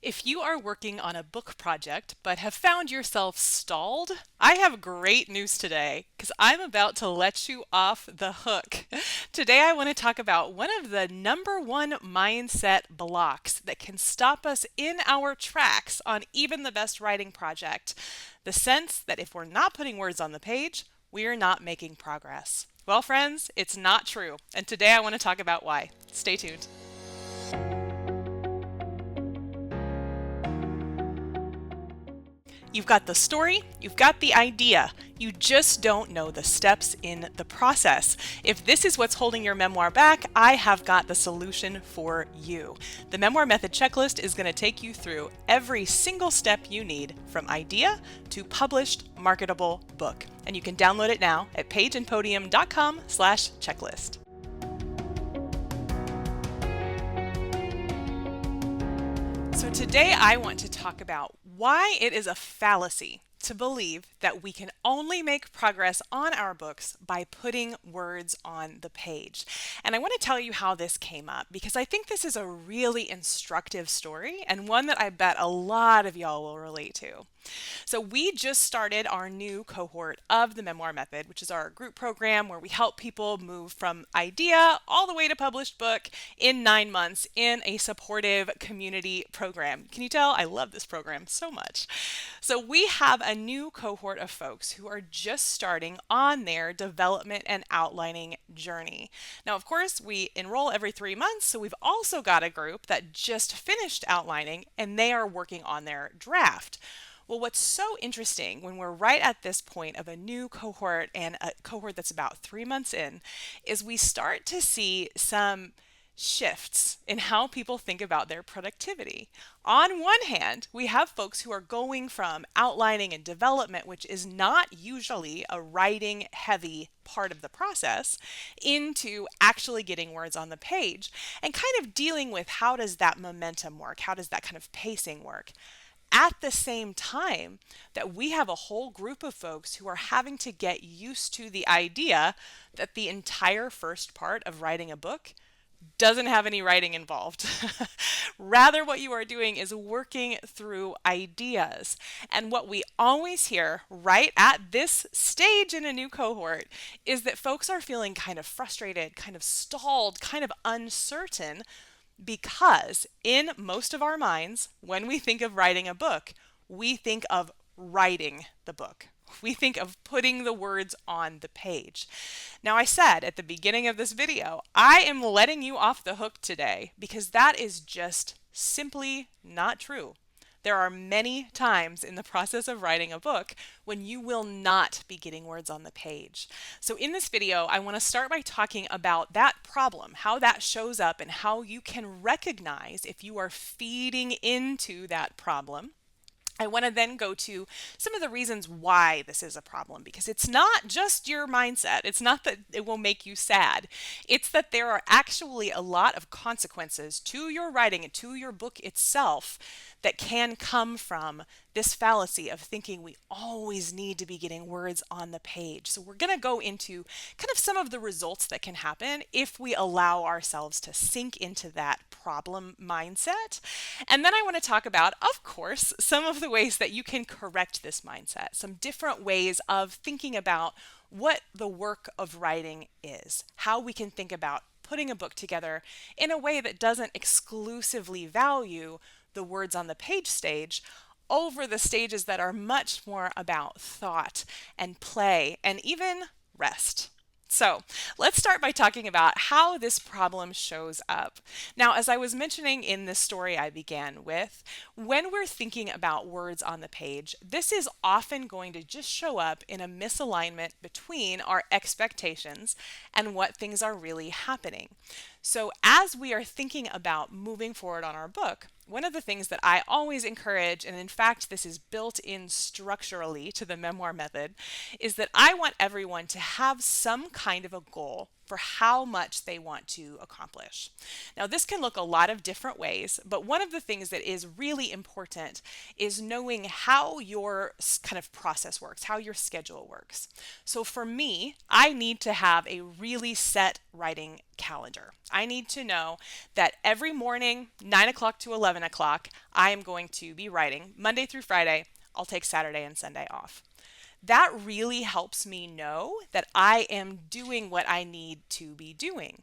If you are working on a book project but have found yourself stalled, I have great news today because I'm about to let you off the hook. Today, I want to talk about one of the number one mindset blocks that can stop us in our tracks on even the best writing project. The sense that if we're not putting words on the page, we're not making progress. Well, friends, it's not true. And today I want to talk about why. Stay tuned. You've got the story, you've got the idea, you just don't know the steps in the process. If this is what's holding your memoir back, I have got the solution for you. The Memoir Method Checklist is going to take you through every single step you need from idea to published marketable book. And you can download it now at pageandpodium.com/checklist. So today I want to talk about why it is a fallacy to believe that we can only make progress on our books by putting words on the page. And I want to tell you how this came up because I think this is a really instructive story and one that I bet a lot of y'all will relate to. So we just started our new cohort of the Memoir Method, which is our group program where we help people move from idea all the way to published book in 9 months in a supportive community program. Can you tell? I love this program so much. So we have a new cohort of folks who are just starting on their development and outlining journey. Now, of course, we enroll every 3 months, so we've also got a group that just finished outlining and they are working on their draft. Well, what's so interesting when we're right at this point of a new cohort and a cohort that's about 3 months in is we start to see some shifts in how people think about their productivity. On one hand, we have folks who are going from outlining and development, which is not usually a writing heavy part of the process, into actually getting words on the page and kind of dealing with how does that momentum work? How does that kind of pacing work? At the same time that we have a whole group of folks who are having to get used to the idea that the entire first part of writing a book doesn't have any writing involved. Rather, what you are doing is working through ideas. And what we always hear right at this stage in a new cohort is that folks are feeling kind of frustrated, kind of stalled, kind of uncertain because in most of our minds, when we think of writing a book, we think of writing the book. We think of putting the words on the page. Now, I said at the beginning of this video, I am letting you off the hook today because that is just simply not true. There are many times in the process of writing a book when you will not be getting words on the page. So in this video, I want to start by talking about that problem, how that shows up, and how you can recognize if you are feeding into that problem. I want to then go to some of the reasons why this is a problem because it's not just your mindset. It's not that it will make you sad. It's that there are actually a lot of consequences to your writing and to your book itself that can come from this fallacy of thinking we always need to be getting words on the page. So we're going to go into kind of some of the results that can happen if we allow ourselves to sink into that problem mindset. And then I want to talk about, of course, some of the ways that you can correct this mindset, some different ways of thinking about what the work of writing is, how we can think about putting a book together in a way that doesn't exclusively value the words on the page stage over the stages that are much more about thought and play and even rest. So let's start by talking about how this problem shows up. Now, as I was mentioning in this story I began with, when we're thinking about words on the page, this is often going to just show up in a misalignment between our expectations and what things are really happening. So as we are thinking about moving forward on our book, one of the things that I always encourage, and in fact this is built in structurally to the memoir method, is that I want everyone to have some kind of a goal for for how much they want to accomplish. Now, this can look a lot of different ways, but one of the things that is really important is knowing how your kind of process works, how your schedule works. So for me, I need to have a really set writing calendar. I need to know that every morning, 9 o'clock to 11 o'clock, I am going to be writing Monday through Friday. I'll take Saturday and Sunday off. That really helps me know that I am doing what I need to be doing.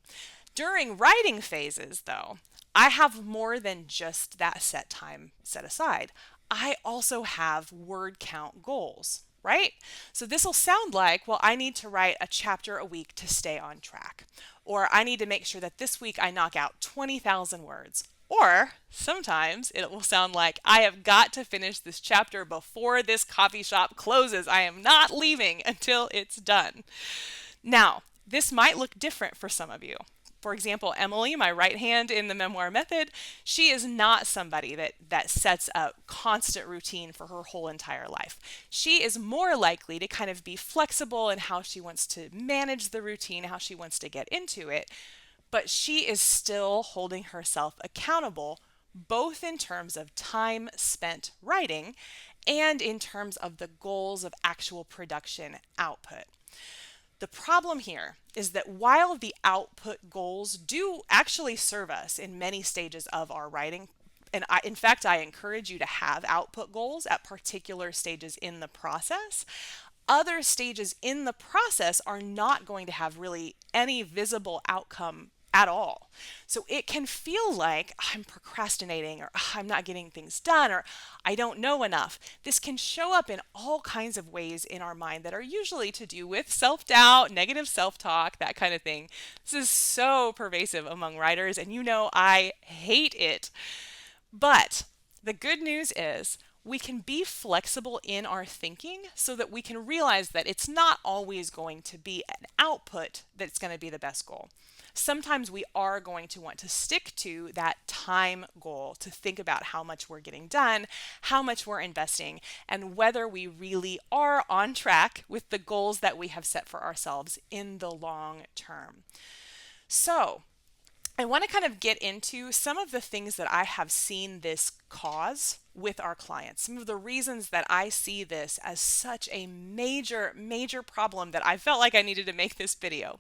During writing phases, though, I have more than just that set time set aside. I also have word count goals, right? So this will sound like, well, I need to write a chapter a week to stay on track. Or I need to make sure that this week I knock out 20,000 words. Or sometimes it will sound like I have got to finish this chapter before this coffee shop closes. I am not leaving until it's done. Now, this might look different for some of you. For example, Emily, my right hand in the memoir method, she is not somebody that sets a constant routine for her whole entire life. She is more likely to kind of be flexible in how she wants to manage the routine, how she wants to get into it, but she is still holding herself accountable, both in terms of time spent writing and in terms of the goals of actual production output. The problem here is that while the output goals do actually serve us in many stages of our writing, and in fact, I encourage you to have output goals at particular stages in the process, other stages in the process are not going to have really any visible outcome at all. So it can feel like I'm procrastinating, or I'm not getting things done, or I don't know enough. This can show up in all kinds of ways in our mind that are usually to do with self-doubt, negative self-talk, that kind of thing. This is so pervasive among writers, and I hate it. But the good news is we can be flexible in our thinking so that we can realize that it's not always going to be an output that's going to be the best goal. Sometimes we are going to want to stick to that time goal to think about how much we're getting done, how much we're investing, and whether we really are on track with the goals that we have set for ourselves in the long term. So, I want to kind of get into some of the things that I have seen this cause with our clients, some of the reasons that I see this as such a major, major problem that I felt like I needed to make this video.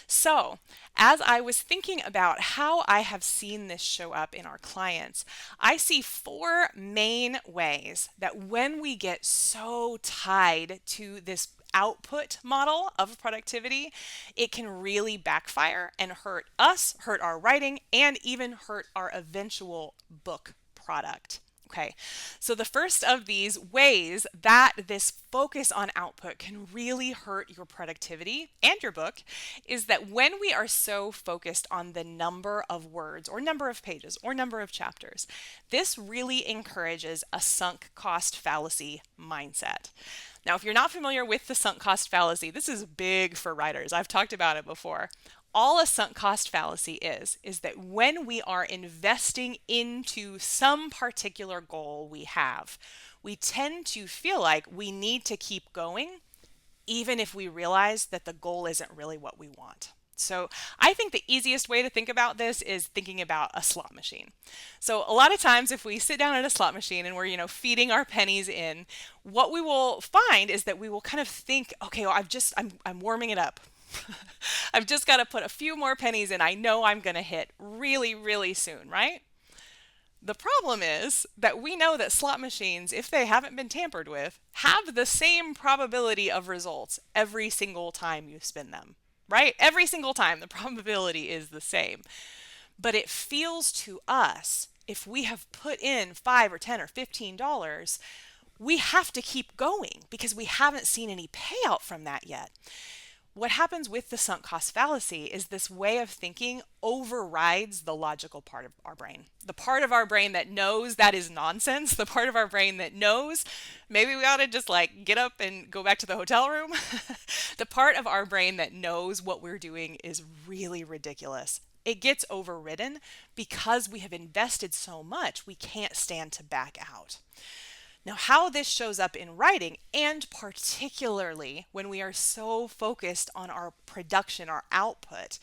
So, as I was thinking about how I have seen this show up in our clients, I see 4 main ways that when we get so tied to this output model of productivity, it can really backfire and hurt us, hurt our writing, and even hurt our eventual book product. Okay, so the first of these ways that this focus on output can really hurt your productivity and your book is that when we are so focused on the number of words or number of pages or number of chapters, this really encourages a sunk cost fallacy mindset. Now, if you're not familiar with the sunk cost fallacy, this is big for writers. I've talked about it before. All a sunk cost fallacy is that when we are investing into some particular goal we have, we tend to feel like we need to keep going, even if we realize that the goal isn't really what we want. So I think the easiest way to think about this is thinking about a slot machine. So a lot of times if we sit down at a slot machine and we're, feeding our pennies in, what we will find is that we will kind of think, okay, well, I'm warming it up. I've just got to put a few more pennies in. I know I'm going to hit really, really soon, right? The problem is that we know that slot machines, if they haven't been tampered with, have the same probability of results every single time you spin them. Right? Every single time the probability is the same. But it feels to us, if we have put in $5 or $10 or $15, we have to keep going because we haven't seen any payout from that yet. What happens with the sunk cost fallacy is this way of thinking overrides the logical part of our brain. The part of our brain that knows that is nonsense, the part of our brain that knows maybe we ought to just get up and go back to the hotel room. The part of our brain that knows what we're doing is really ridiculous. It gets overridden because we have invested so much, we can't stand to back out. Now, how this shows up in writing, and particularly when we are so focused on our production, our output,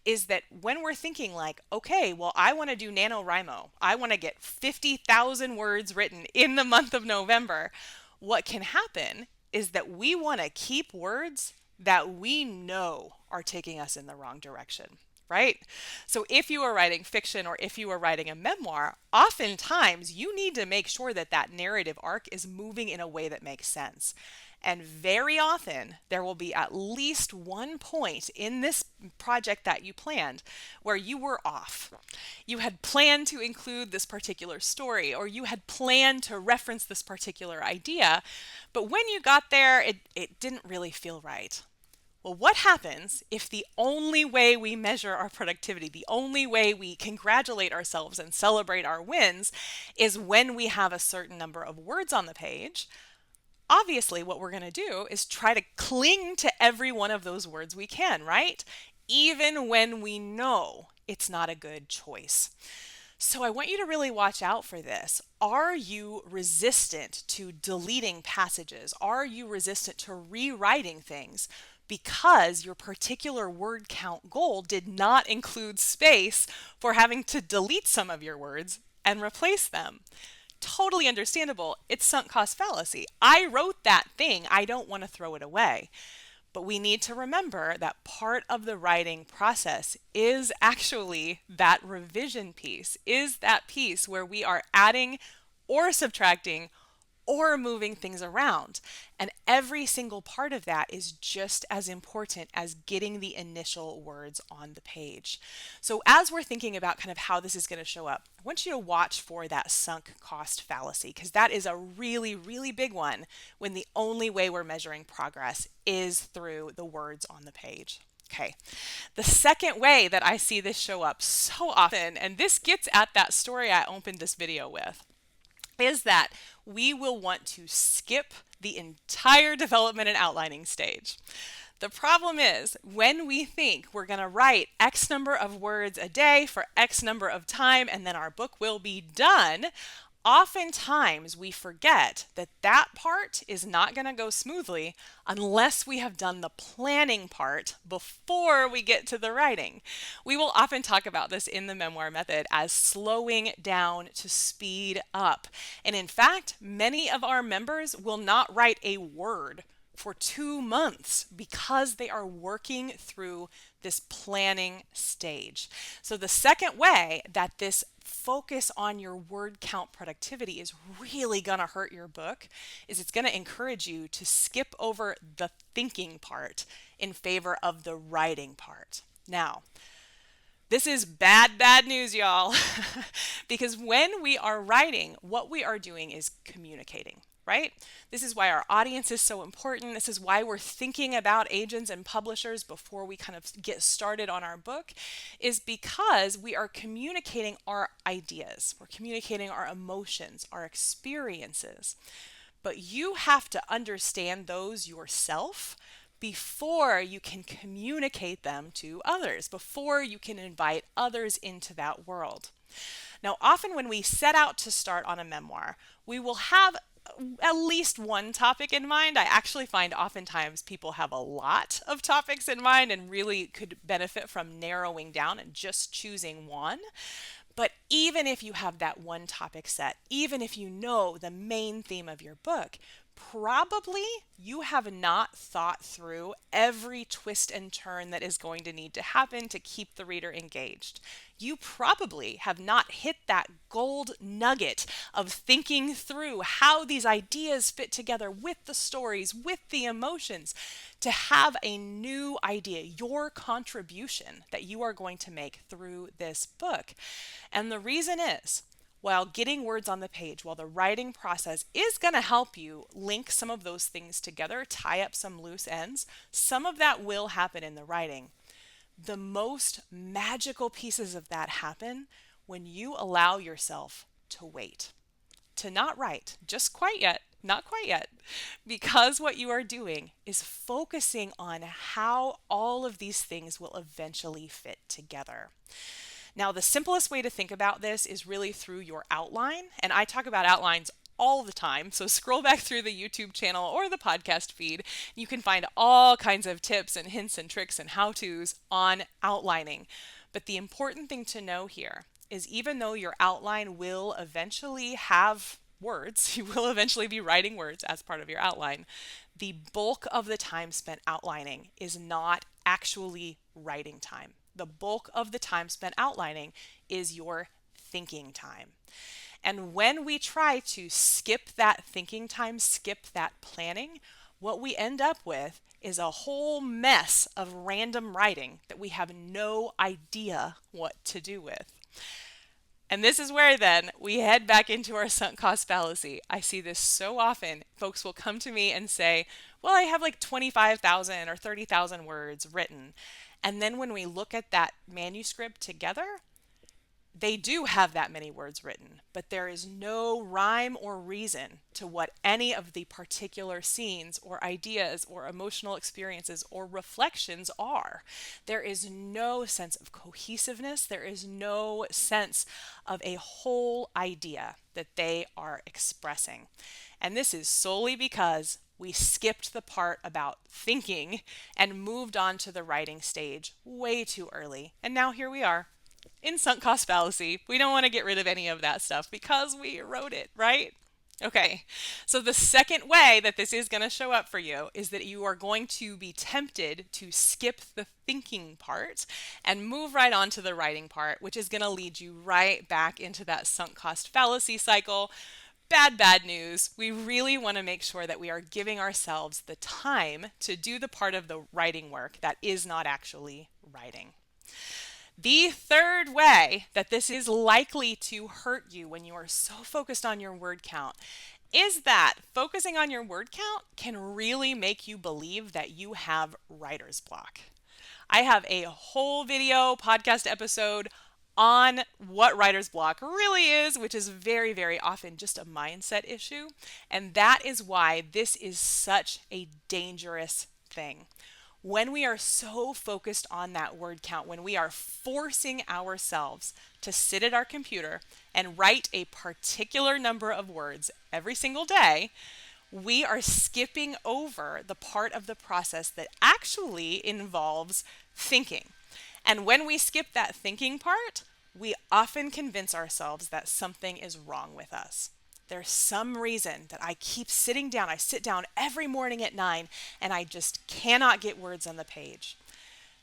is that when we're thinking like, okay, well, I want to do NaNoWriMo. I want to get 50,000 words written in the month of November. What can happen is that we want to keep words that we know are taking us in the wrong direction, right? So if you are writing fiction or if you are writing a memoir, oftentimes you need to make sure that that narrative arc is moving in a way that makes sense. And very often there will be at least one point in this project that you planned where you were off. You had planned to include this particular story, or you had planned to reference this particular idea, but when you got there, it didn't really feel right. Well, what happens if the only way we measure our productivity, the only way we congratulate ourselves and celebrate our wins is when we have a certain number of words on the page? Obviously, what we're going to do is try to cling to every one of those words we can, right? Even when we know it's not a good choice. So I want you to really watch out for this. Are you resistant to deleting passages? Are you resistant to rewriting things because your particular word count goal did not include space for having to delete some of your words and replace them? Totally understandable. It's sunk cost fallacy. I wrote that thing. I don't want to throw it away. But we need to remember that part of the writing process is actually that revision piece, is that piece where we are adding or subtracting or moving things around. And every single part of that is just as important as getting the initial words on the page. So as we're thinking about kind of how this is going to show up, I want you to watch for that sunk cost fallacy, because that is a really, really big one when the only way we're measuring progress is through the words on the page. Okay, the second way that I see this show up so often, and this gets at that story I opened this video with, is that we will want to skip the entire development and outlining stage. The problem is when we think we're going to write X number of words a day for X number of time and then our book will be done, oftentimes we forget that that part is not going to go smoothly unless we have done the planning part before we get to the writing. We will often talk about this in the memoir method as slowing down to speed up. And in fact, many of our members will not write a word for 2 months because they are working through this planning stage. So the second way that this focus on your word count productivity is really going to hurt your book is it's going to encourage you to skip over the thinking part in favor of the writing part. Now, this is bad news, y'all, because when we are writing, what we are doing is communicating, right? This is why our audience is so important. This is why we're thinking about agents and publishers before we kind of get started on our book, is because we are communicating our ideas. We're communicating our emotions, our experiences. But you have to understand those yourself before you can communicate them to others, before you can invite others into that world. Now, often when we set out to start on a memoir, we will have at least one topic in mind. I actually find oftentimes people have a lot of topics in mind and really could benefit from narrowing down and just choosing one. But even if you have that one topic set, even if you know the main theme of your book, probably you have not thought through every twist and turn that is going to need to happen to keep the reader engaged. You probably have not hit that gold nugget of thinking through how these ideas fit together with the stories, with the emotions, to have a new idea, your contribution that you are going to make through this book. And the reason is, while getting words on the page, while the writing process is going to help you link some of those things together, tie up some loose ends, some of that will happen in the writing. The most magical pieces of that happen when you allow yourself to wait, to not write just quite yet, not quite yet, because what you are doing is focusing on how all of these things will eventually fit together. Now, the simplest way to think about this is really through your outline. And I talk about outlines all the time. So scroll back through the YouTube channel or the podcast feed. You can find all kinds of tips and hints and tricks and how-tos on outlining. But the important thing to know here is even though your outline will eventually have words, you will eventually be writing words as part of your outline, the bulk of the time spent outlining is not actually writing time. The bulk of the time spent outlining is your thinking time. And when we try to skip that thinking time, skip that planning, what we end up with is a whole mess of random writing that we have no idea what to do with. And this is where then we head back into our sunk cost fallacy. I see this so often. Folks will come to me and say, well, I have like 25,000 or 30,000 words written. And then when we look at that manuscript together, they do have that many words written, but there is no rhyme or reason to what any of the particular scenes or ideas or emotional experiences or reflections are. There is no sense of cohesiveness. There is no sense of a whole idea that they are expressing. And this is solely because we skipped the part about thinking and moved on to the writing stage way too early. And now here we are. In sunk cost fallacy, we don't want to get rid of any of that stuff because we wrote it, right? Okay, so the second way that this is going to show up for you is that you are going to be tempted to skip the thinking part and move right on to the writing part, which is going to lead you right back into that sunk cost fallacy cycle. Bad news. We really want to make sure that we are giving ourselves the time to do the part of the writing work that is not actually writing. The third way that this is likely to hurt you when you are so focused on your word count is that focusing on your word count can really make you believe that you have writer's block. I have a whole video podcast episode on what writer's block really is, which is very often just a mindset issue. And that is why this is such a dangerous thing. When we are so focused on that word count, when we are forcing ourselves to sit at our computer and write a particular number of words every single day, we are skipping over the part of the process that actually involves thinking. And when we skip that thinking part, we often convince ourselves that something is wrong with us. There's some reason that I keep sitting down. I sit down every morning at 9 and I just cannot get words on the page.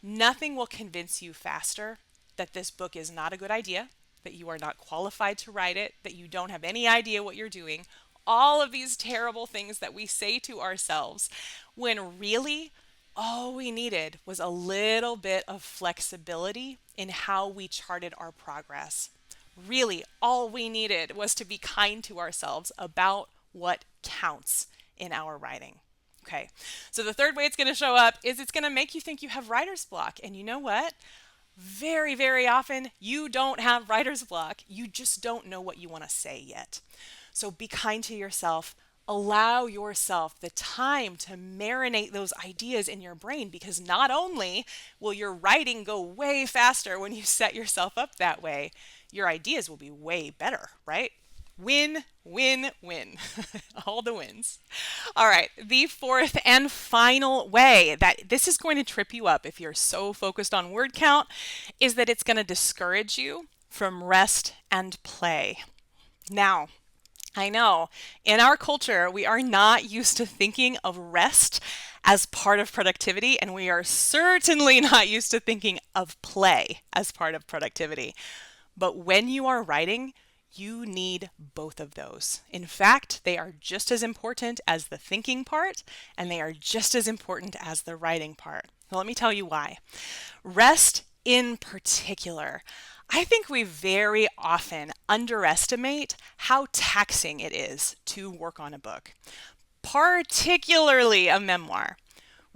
Nothing will convince you faster that this book is not a good idea, that you are not qualified to write it, that you don't have any idea what you're doing. All of these terrible things that we say to ourselves when really all we needed was a little bit of flexibility in how we charted our progress. Really, all we needed was to be kind to ourselves about what counts in our writing. Okay, so the third way it's going to show up is it's going to make you think you have writer's block. And you know what? Very often you don't have writer's block. You just don't know what you want to say yet. So be kind to yourself. Allow yourself the time to marinate those ideas in your brain, because not only will your writing go way faster when you set yourself up that way, your ideas will be way better, right? Win. All the wins. All right, the fourth and final way that this is going to trip you up if you're so focused on word count is that it's going to discourage you from rest and play. Now, I know in our culture, we are not used to thinking of rest as part of productivity, and we are certainly not used to thinking of play as part of productivity. But when you are writing, you need both of those. In fact, they are just as important as the thinking part, and they are just as important as the writing part. Well, let me tell you why. Rest in particular, I think we very often underestimate how taxing it is to work on a book, particularly a memoir.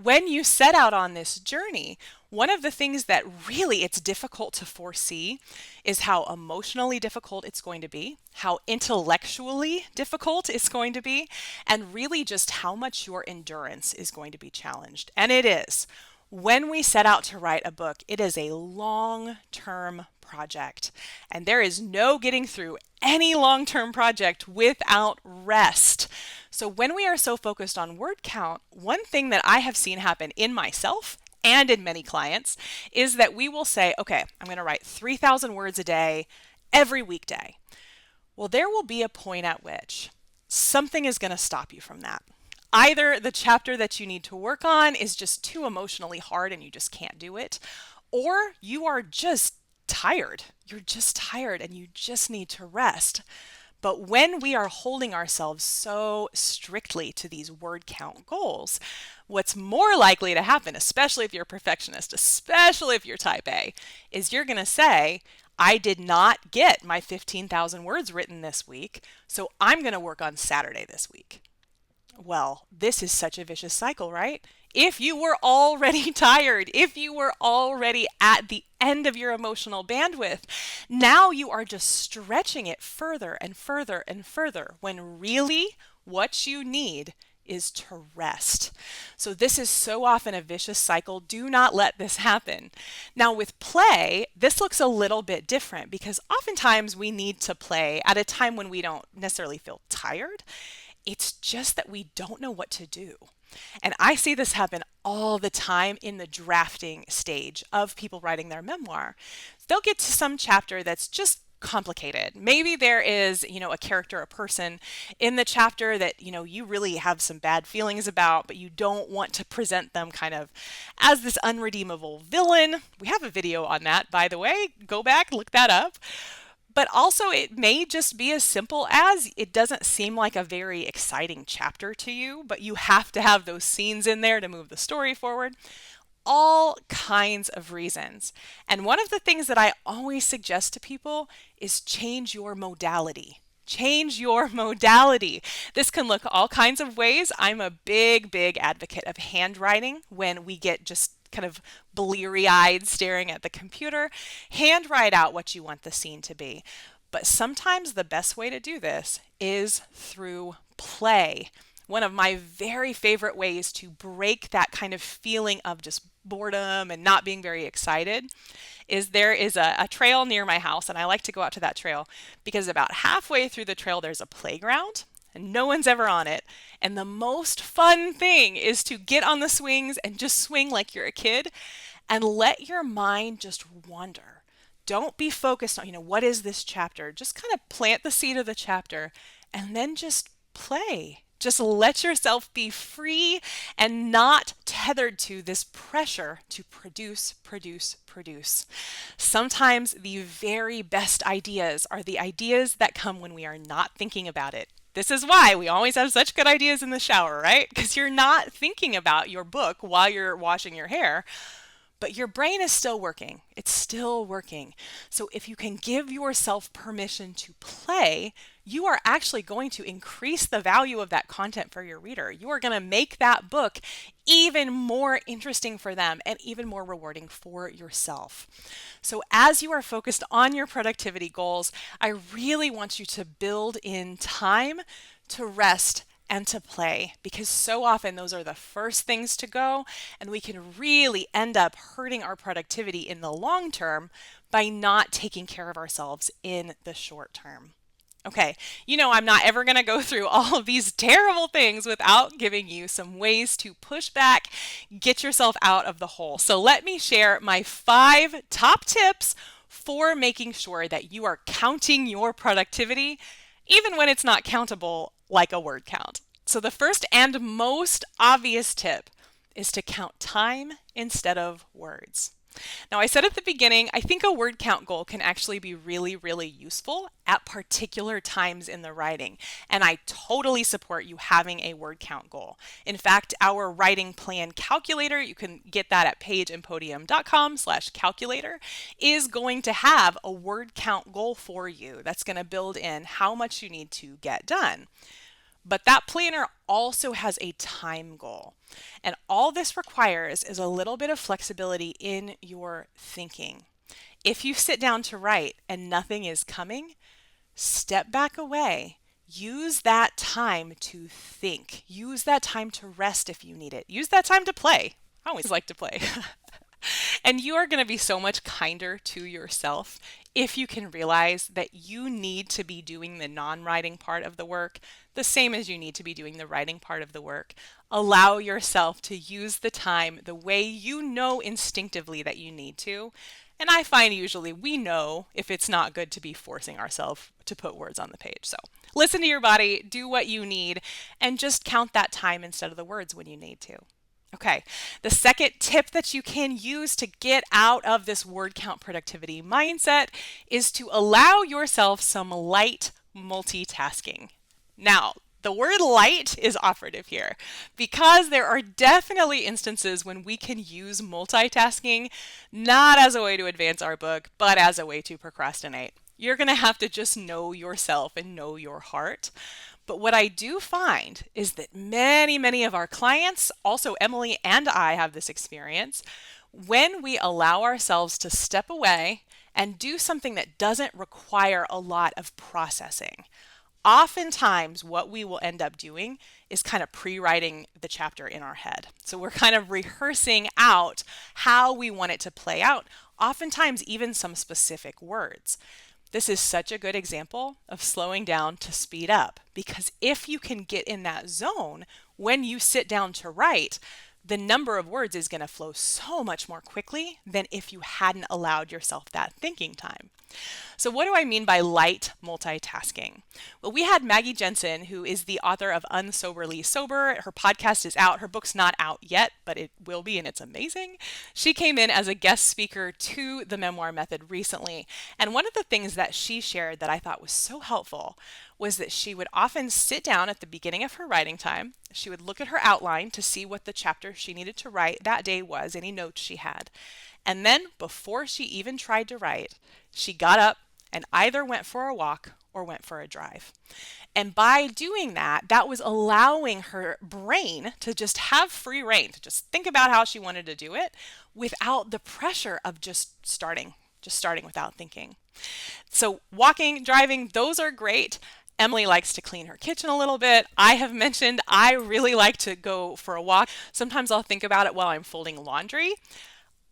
When you set out on this journey, one of the things that really it's difficult to foresee is how emotionally difficult it's going to be, how intellectually difficult it's going to be, and really just how much your endurance is going to be challenged. And it is. When we set out to write a book, it is a long-term project. And there is no getting through any long-term project without rest. So when we are so focused on word count, one thing that I have seen happen in myself and in many clients is that we will say, okay, I'm going to write 3,000 words a day every weekday. Well, there will be a point at which something is going to stop you from that. Either the chapter that you need to work on is just too emotionally hard and you just can't do it, or you are just tired. You're just tired and you just need to rest. But when we are holding ourselves so strictly to these word count goals, what's more likely to happen, especially if you're a perfectionist, especially if you're type A, is you're going to say, I did not get my 15,000 words written this week, so I'm going to work on Saturday this week. Well, this is such a vicious cycle, right? If you were already tired, if you were already at the end of your emotional bandwidth, now you are just stretching it further and further and further when really what you need is to rest. So this is so often a vicious cycle. Do not let this happen. Now with play, this looks a little bit different because oftentimes we need to play at a time when we don't necessarily feel tired. It's just that we don't know what to do. And I see this happen all the time in the drafting stage of people writing their memoir. They'll get to some chapter that's just complicated. Maybe there is, a character, a person in the chapter that, you really have some bad feelings about, but you don't want to present them kind of as this unredeemable villain. We have a video on that, by the way. Go back, look that up. But also it may just be as simple as it doesn't seem like a very exciting chapter to you, but you have to have those scenes in there to move the story forward. All kinds of reasons. And one of the things that I always suggest to people is change your modality. Change your modality. This can look all kinds of ways. I'm a big, big advocate of handwriting when we get just kind of bleary-eyed staring at the computer. Handwrite out what you want the scene to be. But sometimes the best way to do this is through play. One of my very favorite ways to break that kind of feeling of just boredom and not being very excited is there is a trail near my house, and I like to go out to that trail because about halfway through the trail there's a playground and no one's ever on it. And the most fun thing is to get on the swings and just swing like you're a kid and let your mind just wander. Don't be focused on, what is this chapter? Just kind of plant the seed of the chapter and then just play. Just let yourself be free and not tethered to this pressure to produce, produce, produce. Sometimes the very best ideas are the ideas that come when we are not thinking about it. This is why we always have such good ideas in the shower, right? Because you're not thinking about your book while you're washing your hair. But your brain is still working. It's still working. So if you can give yourself permission to play, you are actually going to increase the value of that content for your reader. You are going to make that book even more interesting for them and even more rewarding for yourself. So as you are focused on your productivity goals, I really want you to build in time to rest and to play, because so often those are the first things to go, and we can really end up hurting our productivity in the long term by not taking care of ourselves in the short term. Okay, I'm not ever going to go through all of these terrible things without giving you some ways to push back, get yourself out of the hole. So let me share my 5 top tips for making sure that you are counting your productivity, even when it's not countable like a word count. So the first and most obvious tip is to count time instead of words. Now, I said at the beginning, I think a word count goal can actually be really, really useful at particular times in the writing. And I totally support you having a word count goal. In fact, our writing plan calculator, you can get that at pageandpodium.com/calculator, is going to have a word count goal for you that's going to build in how much you need to get done. But that planner also has a time goal. And all this requires is a little bit of flexibility in your thinking. If you sit down to write and nothing is coming, step back away. Use that time to think. Use that time to rest if you need it. Use that time to play. I always like to play. And you are going to be so much kinder to yourself if you can realize that you need to be doing the non-writing part of the work the same as you need to be doing the writing part of the work. Allow yourself to use the time the way you know instinctively that you need to. And I find usually we know if it's not good to be forcing ourselves to put words on the page. So listen to your body, do what you need, and just count that time instead of the words when you need to. Okay, the second tip that you can use to get out of this word count productivity mindset is to allow yourself some light multitasking. Now, the word light is operative here because there are definitely instances when we can use multitasking not as a way to advance our book, but as a way to procrastinate. You're going to have to just know yourself and know your heart. But what I do find is that many of our clients, also Emily and I have this experience, when we allow ourselves to step away and do something that doesn't require a lot of processing. Oftentimes, what we will end up doing is kind of pre-writing the chapter in our head. So we're kind of rehearsing out how we want it to play out, oftentimes even some specific words. This is such a good example of slowing down to speed up, because if you can get in that zone when you sit down to write, the number of words is going to flow so much more quickly than if you hadn't allowed yourself that thinking time. So what do I mean by light multitasking? Well, we had Maggie Jensen, who is the author of Unsoberly Sober. Her podcast is out. Her book's not out yet, but it will be, and it's amazing. She came in as a guest speaker to the Memoir Method recently. And one of the things that she shared that I thought was so helpful was that she would often sit down at the beginning of her writing time. She would look at her outline to see what the chapter she needed to write that day was, any notes she had. And then before she even tried to write, she got up and either went for a walk or went for a drive. And by doing that, that was allowing her brain to just have free rein, to just think about how she wanted to do it without the pressure of just starting without thinking. So walking, driving, those are great. Emily likes to clean her kitchen a little bit. I have mentioned I really like to go for a walk. Sometimes I'll think about it while I'm folding laundry.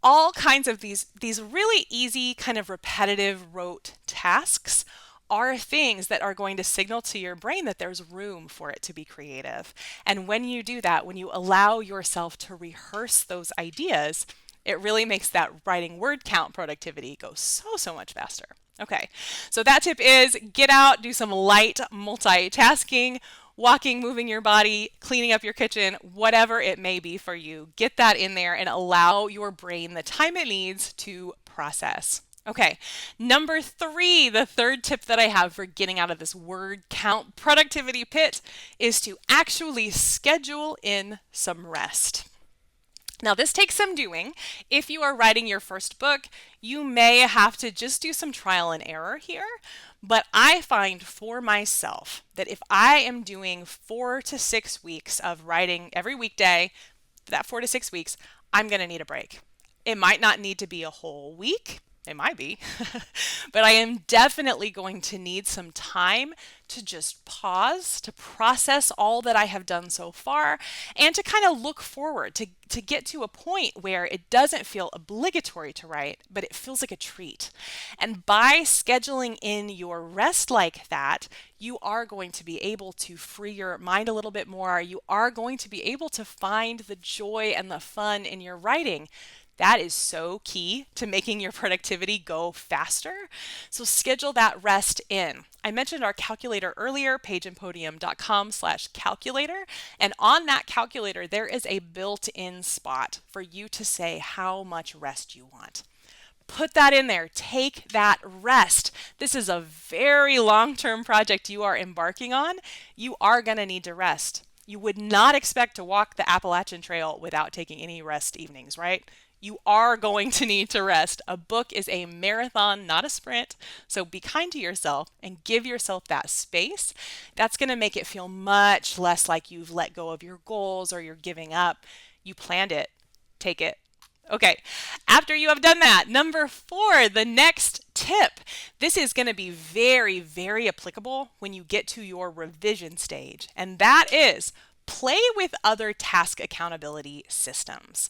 All kinds of these really easy, kind of repetitive, rote tasks are things that are going to signal to your brain that there's room for it to be creative. And when you do that, when you allow yourself to rehearse those ideas, it really makes that writing word count productivity go so much faster. Okay, so that tip is get out, do some light multitasking, walking, moving your body, cleaning up your kitchen, whatever it may be for you. Get that in there and allow your brain the time it needs to process. Okay, number 3, the third tip that I have for getting out of this word count productivity pit is to actually schedule in some rest. Now, this takes some doing. If you are writing your first book, you may have to just do some trial and error here. But I find for myself that if I am doing 4 to 6 weeks of writing every weekday, that 4 to 6 weeks, I'm going to need a break. It might not need to be a whole week. It might be, but I am definitely going to need some time to just pause, to process all that I have done so far, and to kind of look forward, to get to a point where it doesn't feel obligatory to write, but it feels like a treat. And by scheduling in your rest like that, you are going to be able to free your mind a little bit more. You are going to be able to find the joy and the fun in your writing. That is so key to making your productivity go faster. So schedule that rest in. I mentioned our calculator earlier, pageandpodium.com/calculator. And on that calculator, there is a built-in spot for you to say how much rest you want. Put that in there. Take that rest. This is a very long-term project you are embarking on. You are going to need to rest. You would not expect to walk the Appalachian Trail without taking any rest evenings, right? You are going to need to rest. A book is a marathon, not a sprint. So be kind to yourself and give yourself that space. That's going to make it feel much less like you've let go of your goals or you're giving up. You planned it. Take it. Okay, after you have done that, number 4, the next tip. This is going to be very applicable when you get to your revision stage, and that is play with other task accountability systems.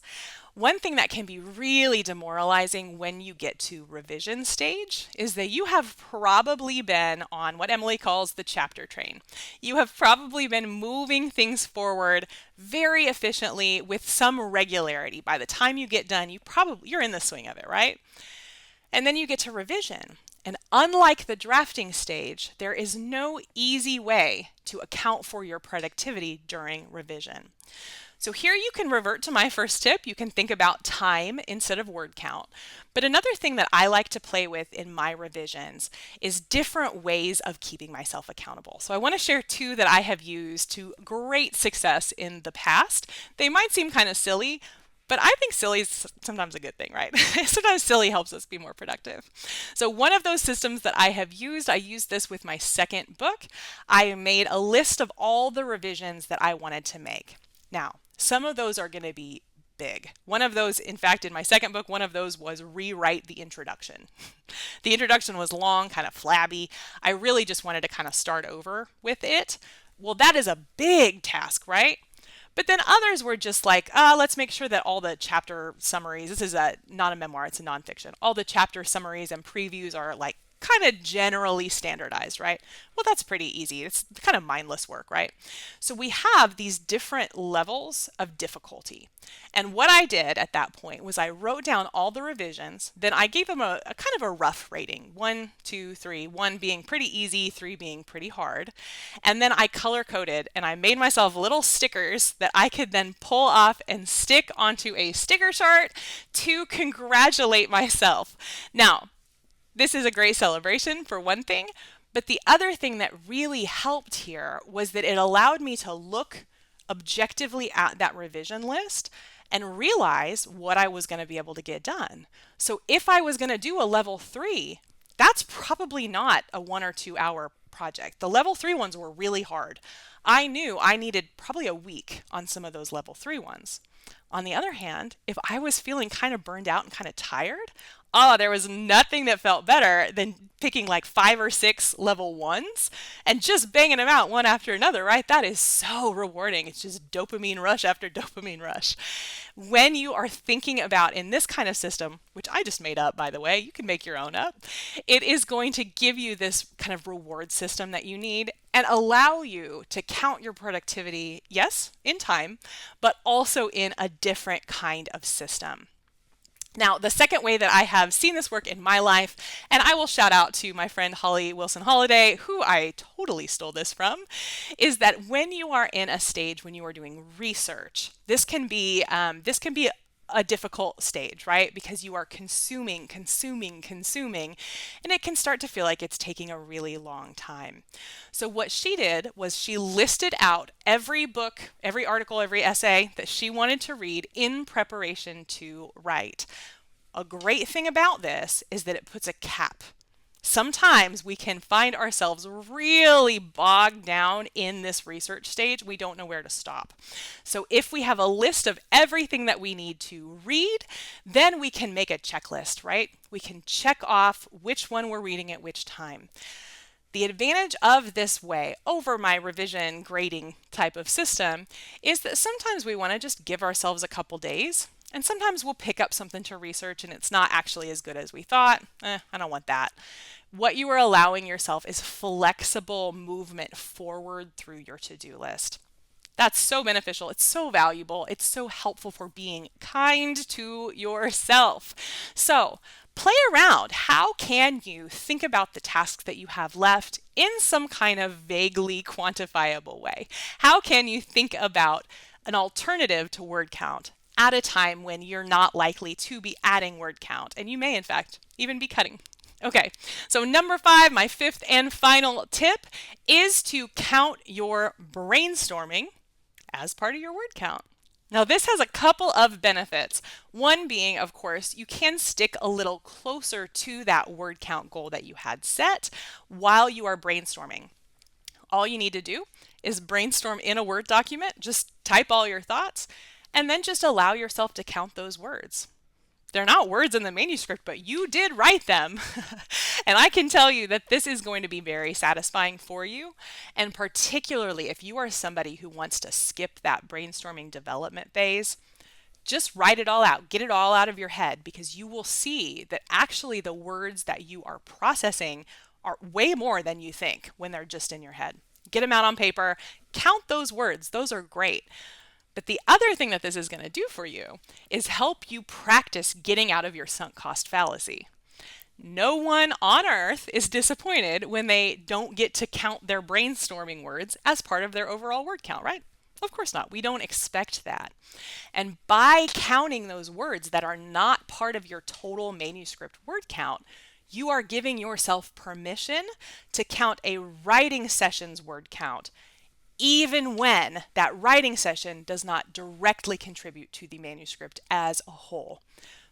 One thing that can be really demoralizing when you get to revision stage is that you have probably been on what Emily calls the chapter train. You have probably been moving things forward very efficiently with some regularity. By the time you get done, you're in the swing of it, right? And then you get to revision. And unlike the drafting stage, there is no easy way to account for your productivity during revision. So here you can revert to my first tip. You can think about time instead of word count. But another thing that I like to play with in my revisions is different ways of keeping myself accountable. So I want to share two that I have used to great success in the past. They might seem kind of silly, but I think silly is sometimes a good thing, right? Sometimes silly helps us be more productive. So one of those systems that I used this with my second book. I made a list of all the revisions that I wanted to make. Now, some of those are going to be big. One of those, in fact, in my second book, one of those was rewrite the introduction. The introduction was long, kind of flabby. I really just wanted to kind of start over with it. Well, that is a big task, right? But then others were just like, let's make sure that all the chapter summaries, this is not a memoir, it's a nonfiction, all the chapter summaries and previews are like kind of generally standardized, right? Well, that's pretty easy. It's kind of mindless work, right? So we have these different levels of difficulty. And what I did at that point was I wrote down all the revisions, then I gave them a kind of a rough rating, 1, 2, 3, 1 being pretty easy, 3 being pretty hard. And then I color coded and I made myself little stickers that I could then pull off and stick onto a sticker chart to congratulate myself. Now, this is a great celebration for one thing, but the other thing that really helped here was that it allowed me to look objectively at that revision list and realize what I was going to be able to get done. So if I was going to do a level 3, that's probably not a 1 or 2 hour project. The level 3 ones were really hard. I knew I needed probably a week on some of those level 3 ones. On the other hand, if I was feeling kind of burned out and kind of tired, there was nothing that felt better than picking like 5 or 6 level 1s and just banging them out one after another, right? That is so rewarding. It's just dopamine rush after dopamine rush. When you are thinking about in this kind of system, which I just made up, by the way, you can make your own up, it is going to give you this kind of reward system that you need and allow you to count your productivity, yes, in time, but also in a different kind of system. Now, the second way that I have seen this work in my life, and I will shout out to my friend Holly Wilson Holiday, who I totally stole this from, is that when you are in a stage when you are doing research, this can be a difficult stage, right? Because you are consuming, and it can start to feel like it's taking a really long time. So what she did was she listed out every book, every article, every essay that she wanted to read in preparation to write. A great thing about this is that it puts a cap. Sometimes we can find ourselves really bogged down in this research stage. We don't know where to stop. So if we have a list of everything that we need to read, then we can make a checklist, right? We can check off which one we're reading at which time. The advantage of this way over my revision grading type of system is that sometimes we want to just give ourselves a couple days. And sometimes we'll pick up something to research and it's not actually as good as we thought. I don't want that. What you are allowing yourself is flexible movement forward through your to-do list. That's so beneficial. It's so valuable. It's so helpful for being kind to yourself. So play around. How can you think about the tasks that you have left in some kind of vaguely quantifiable way? How can you think about an alternative to word count at a time when you're not likely to be adding word count, and you may in fact even be cutting? Okay, so number 5, my fifth and final tip is to count your brainstorming as part of your word count. Now this has a couple of benefits. One being, of course, you can stick a little closer to that word count goal that you had set while you are brainstorming. All you need to do is brainstorm in a Word document, just type all your thoughts, and then just allow yourself to count those words. They're not words in the manuscript, but you did write them. And I can tell you that this is going to be very satisfying for you. And particularly if you are somebody who wants to skip that brainstorming development phase, just write it all out, get it all out of your head, because you will see that actually the words that you are processing are way more than you think when they're just in your head. Get them out on paper, count those words, those are great. But the other thing that this is going to do for you is help you practice getting out of your sunk cost fallacy. No one on earth is disappointed when they don't get to count their brainstorming words as part of their overall word count, right? Of course not. We don't expect that. And by counting those words that are not part of your total manuscript word count, you are giving yourself permission to count a writing session's word count, even when that writing session does not directly contribute to the manuscript as a whole.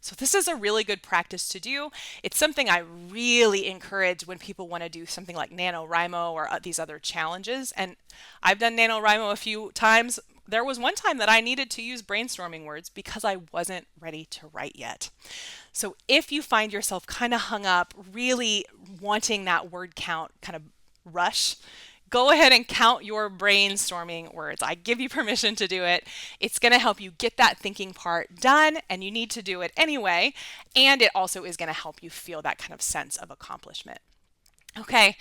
So this is a really good practice to do. It's something I really encourage when people want to do something like NaNoWriMo or these other challenges. And I've done NaNoWriMo a few times. There was one time that I needed to use brainstorming words because I wasn't ready to write yet. So if you find yourself kind of hung up, really wanting that word count kind of rush, go ahead and count your brainstorming words. I give you permission to do it. It's going to help you get that thinking part done, and you need to do it anyway. And it also is going to help you feel that kind of sense of accomplishment. Okay,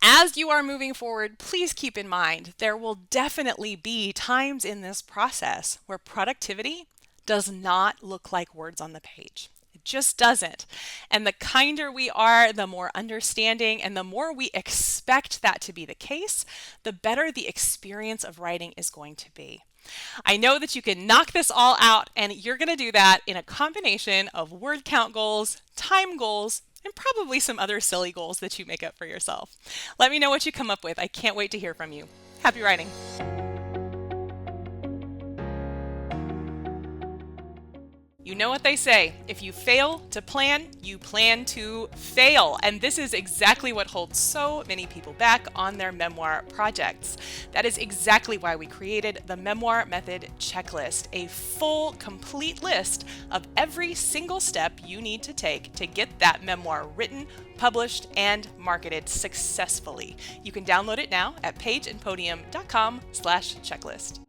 as you are moving forward, please keep in mind there will definitely be times in this process where productivity does not look like words on the page. Just doesn't. And the kinder we are, the more understanding and the more we expect that to be the case, the better the experience of writing is going to be. I know that you can knock this all out, and you're going to do that in a combination of word count goals, time goals, and probably some other silly goals that you make up for yourself. Let me know what you come up with. I can't wait to hear from you. Happy writing. You know what they say, if you fail to plan, you plan to fail. And this is exactly what holds so many people back on their memoir projects. That is exactly why we created the Memoir Method Checklist, a full, complete list of every single step you need to take to get that memoir written, published, and marketed successfully. You can download it now at pageandpodium.com/checklist.